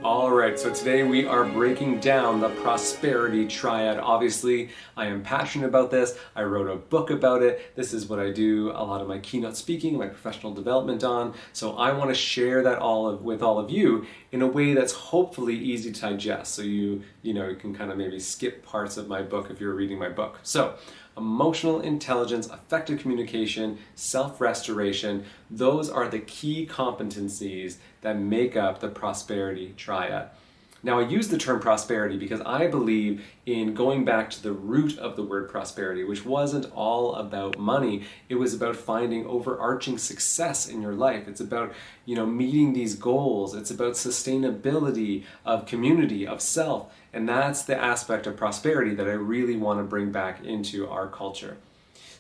All right, so today we are breaking down the Prosperity Triad. Obviously, I am passionate about this. I wrote a book about it. This is what I do a lot of my keynote speaking, my professional development on. So I want to share that with all of you in a way that's hopefully easy to digest. So you can kind of maybe skip parts of my book if you're reading my book. So emotional intelligence, effective communication, self-restoration, those are the key competencies that make up the Prosperity Triad. Now, I use the term prosperity because I believe in going back to the root of the word prosperity, which wasn't all about money. It was about finding overarching success in your life. It's about, meeting these goals. It's about sustainability of community, of self. And that's the aspect of prosperity that I really want to bring back into our culture.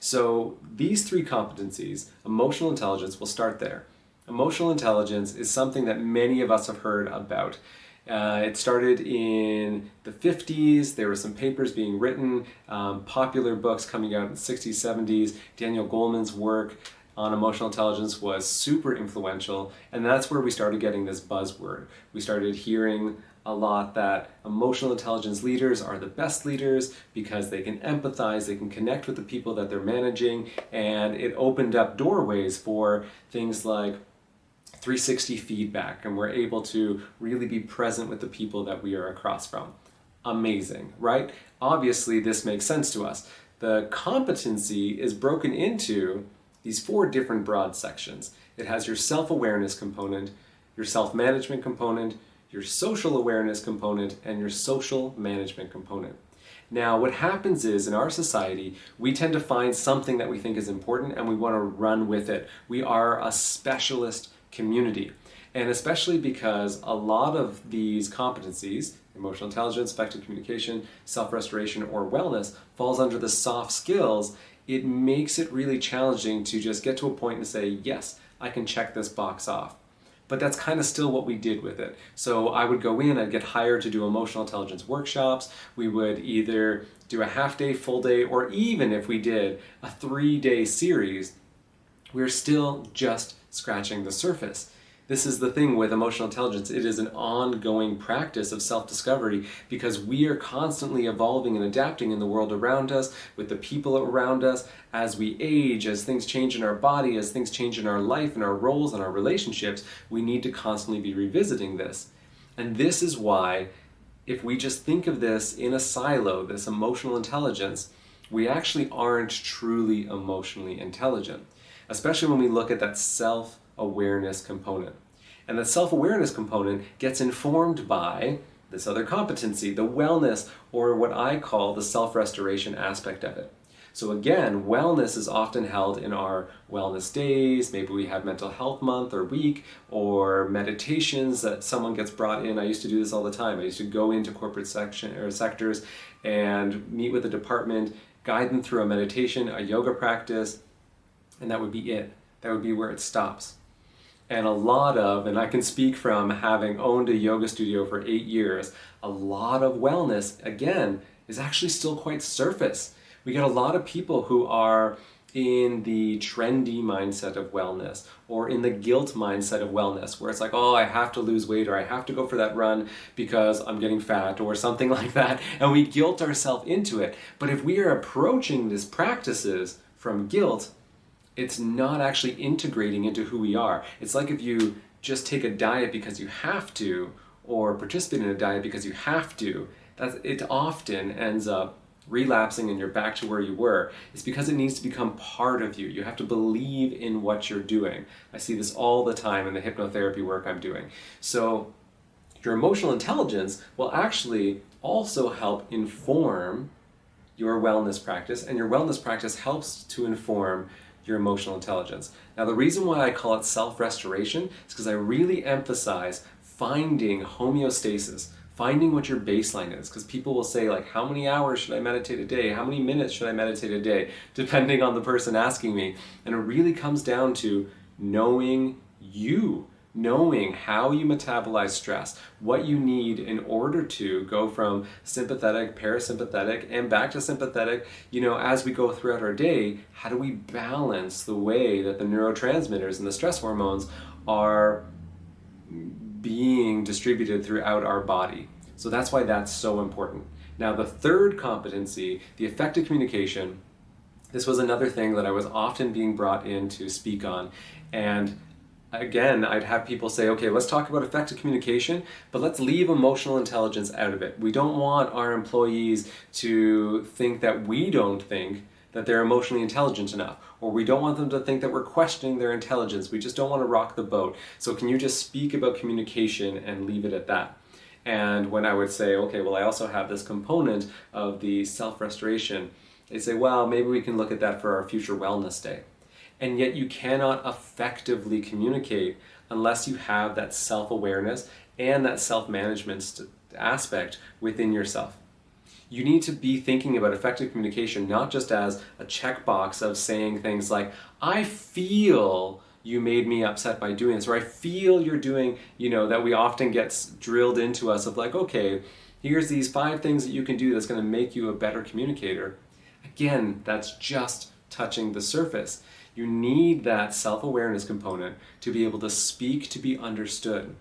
So these three competencies, emotional intelligence, we'll start there. Emotional intelligence is something that many of us have heard about. It started in the 50s. There were some papers being written, popular books coming out in the 60s, 70s. Daniel Goleman's work on emotional intelligence was super influential, and that's where we started getting this buzzword. We started hearing a lot that emotional intelligence leaders are the best leaders because they can empathize, they can connect with the people that they're managing, and it opened up doorways for things like 360 feedback, and we're able to really be present with the people that we are across from. Amazing, right? Obviously, this makes sense to us. The competency is broken into these 4 different broad sections. It has your self-awareness component, your self-management component, your social awareness component, and your social management component. Now, what happens is, in our society, we tend to find something that we think is important and we want to run with it. We are a specialist community. And especially because a lot of these competencies, emotional intelligence, effective communication, self-restoration, or wellness, falls under the soft skills, it makes it really challenging to just get to a point and say, yes, I can check this box off. But that's kind of still what we did with it. So I would go in, I'd get hired to do emotional intelligence workshops. We would either do a half day, full day, or even if we did a 3-day series, we're still just scratching the surface. This is the thing with emotional intelligence. It is an ongoing practice of self-discovery because we are constantly evolving and adapting in the world around us, with the people around us, as we age, as things change in our body, as things change in our life and our roles and our relationships. We need to constantly be revisiting this. And this is why, if we just think of this in a silo, this emotional intelligence, we actually aren't truly emotionally intelligent, especially when we look at that self-awareness component. And the self-awareness component gets informed by this other competency, the wellness, or what I call the self-restoration aspect of it. So again, wellness is often held in our wellness days. Maybe we have mental health month or week, or meditations that someone gets brought in. I used to do this all the time. I used to go into corporate sectors and meet with a department, guide them through a meditation, a yoga practice, and that would be it. That would be where it stops. And and I can speak from having owned a yoga studio for 8 years, a lot of wellness, again, is actually still quite surface. We get a lot of people who are in the trendy mindset of wellness, or in the guilt mindset of wellness, where it's like, oh, I have to lose weight, or I have to go for that run because I'm getting fat, or something like that, and we guilt ourselves into it. But if we are approaching these practices from guilt, it's not actually integrating into who we are. It's like if you just take a diet because you have to, or participate in a diet because you have to, it often ends up relapsing and you're back to where you were. It's because it needs to become part of you. You have to believe in what you're doing. I see this all the time in the hypnotherapy work I'm doing. So your emotional intelligence will actually also help inform your wellness practice, and your wellness practice helps to inform your emotional intelligence. Now, the reason why I call it self-restoration is because I really emphasize finding homeostasis, finding what your baseline is, because people will say, like, how many hours should I meditate a day? How many minutes should I meditate a day? Depending on the person asking me. And it really comes down to knowing you, knowing how you metabolize stress, what you need in order to go from sympathetic, parasympathetic, and back to sympathetic. As we go throughout our day, how do we balance the way that the neurotransmitters and the stress hormones are being distributed throughout our body. So that's why that's so important. Now, the third competency, the effective communication, this was another thing that I was often being brought in to speak on. And again, I'd have people say, okay, let's talk about effective communication, but let's leave emotional intelligence out of it. We don't want our employees to think that we don't think that they're emotionally intelligent enough, or we don't want them to think that we're questioning their intelligence. We just don't want to rock the boat. So can you just speak about communication and leave it at that? And when I would say, okay, well, I also have this component of the self-restoration, they say, well, maybe we can look at that for our future wellness day. And yet you cannot effectively communicate unless you have that self-awareness and that self-management aspect within yourself. You need to be thinking about effective communication not just as a checkbox of saying things like, I feel you made me upset by doing this, or I feel you're doing, that we often get drilled into us of like, okay, here's these 5 things that you can do that's going to make you a better communicator. Again, that's just touching the surface. You need that self-awareness component to be able to speak to be understood.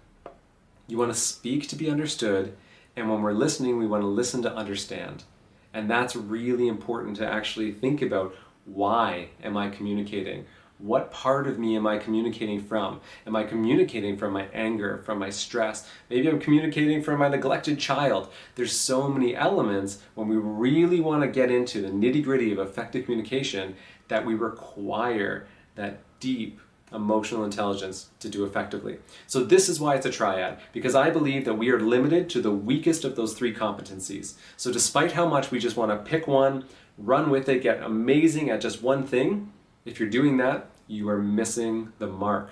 You want to speak to be understood, and when we're listening, we want to listen to understand. And that's really important to actually think about, why am I communicating? What part of me am I communicating from? Am I communicating from my anger, from my stress? Maybe I'm communicating from my neglected child. There's so many elements when we really want to get into the nitty-gritty of effective communication that we require that deep emotional intelligence to do effectively. So this is why it's a triad, because I believe that we are limited to the weakest of those 3 competencies. So despite how much we just want to pick one, run with it, get amazing at just one thing, if you're doing that, you are missing the mark.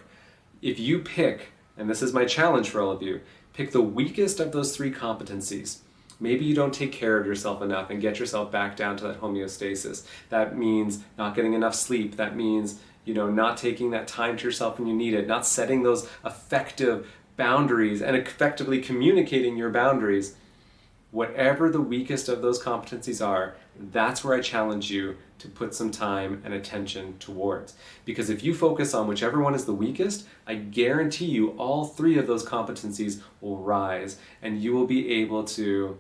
If you pick, and this is my challenge for all of you, pick the weakest of those 3 competencies. Maybe you don't take care of yourself enough and get yourself back down to that homeostasis. That means not getting enough sleep. That means, not taking that time to yourself when you need it, not setting those effective boundaries and effectively communicating your boundaries. Whatever the weakest of those competencies are, that's where I challenge you to put some time and attention towards. Because if you focus on whichever one is the weakest, I guarantee you all 3 of those competencies will rise, and you will be able to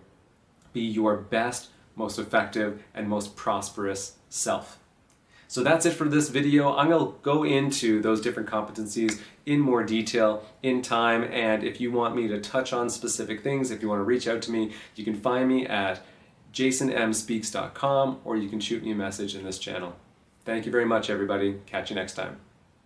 be your best, most effective, and most prosperous self. So that's it for this video. I'm going to go into those different competencies in more detail in time, and if you want me to touch on specific things, if you want to reach out to me, you can find me at jasonmspeaks.com, or you can shoot me a message in this channel. Thank you very much, everybody. Catch you next time.